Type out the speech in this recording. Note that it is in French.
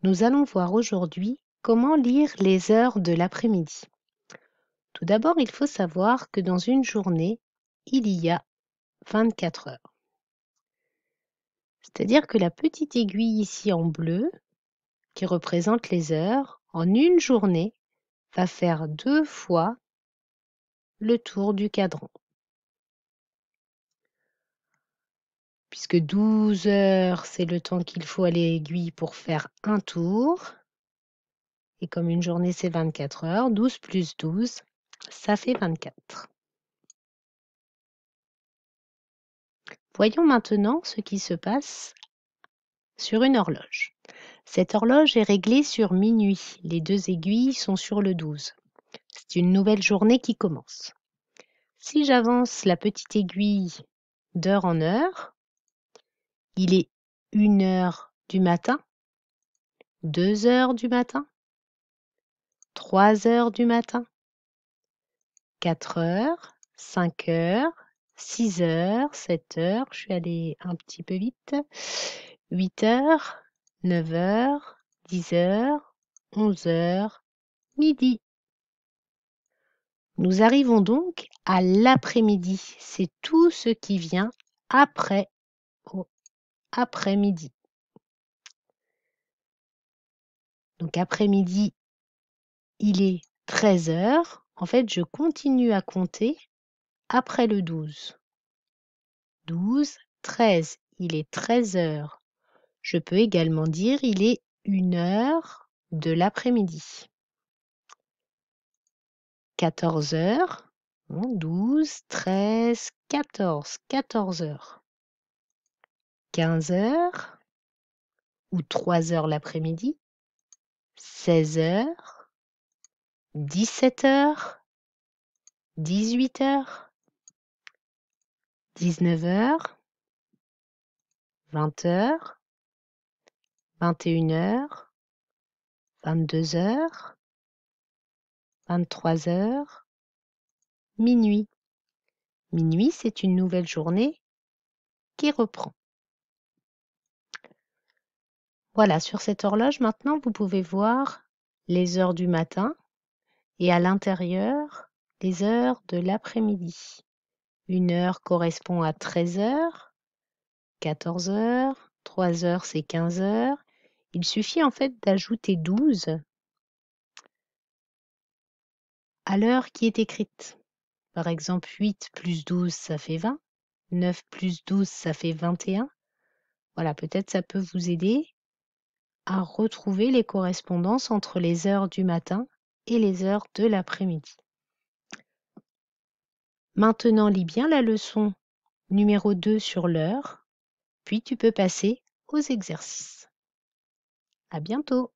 Nous allons voir aujourd'hui comment lire les heures de l'après-midi. Tout d'abord, il faut savoir que dans une journée, il y a 24 heures. C'est-à-dire que la petite aiguille ici en bleu, qui représente les heures, en une journée, va faire 2 fois le tour du cadran. Puisque 12 heures, c'est le temps qu'il faut à l'aiguille pour faire un tour. Et comme une journée, c'est 24 heures, 12 plus 12, ça fait 24. Voyons maintenant ce qui se passe sur une horloge. Cette horloge est réglée sur minuit. Les 2 aiguilles sont sur le 12. C'est une nouvelle journée qui commence. Si j'avance la petite aiguille d'heure en heure, il est 1 heure du matin, 2 heures du matin, 3 heures du matin, 4 heures, 5 heures, 6 heures, 7 heures, je suis allée un petit peu vite, 8 heures, 9 heures, 10 heures, 11 heures, midi. Nous arrivons donc à l'après-midi. C'est tout ce qui vient après au après-midi. Donc après-midi, il est 13 heures. En fait, je continue à compter après le 12. 12, 13, il est 13 heures. Je peux également dire il est 1 heure de l'après-midi. 14 heures, 12, 13, 14, 14 heures. 15 heures ou 3 heures l'après-midi. 16 heures, 17 heures, 18 heures, 19 heures, 20 heures, 21 heures, 22 heures, 23 heures, minuit. Minuit, c'est une nouvelle journée qui reprend. Voilà, sur cette horloge, maintenant, vous pouvez voir les heures du matin et à l'intérieur, les heures de l'après-midi. 1 heure correspond à 13 heures, 14 heures, 3 heures, c'est 15 heures. Il suffit en fait d'ajouter 12 à l'heure qui est écrite. Par exemple, 8 plus 12, ça fait 20. 9 plus 12, ça fait 21. Voilà, peut-être ça peut vous aider à retrouver les correspondances entre les heures du matin et les heures de l'après-midi. Maintenant, lis bien la leçon numéro 2 sur l'heure, puis tu peux passer aux exercices. À bientôt!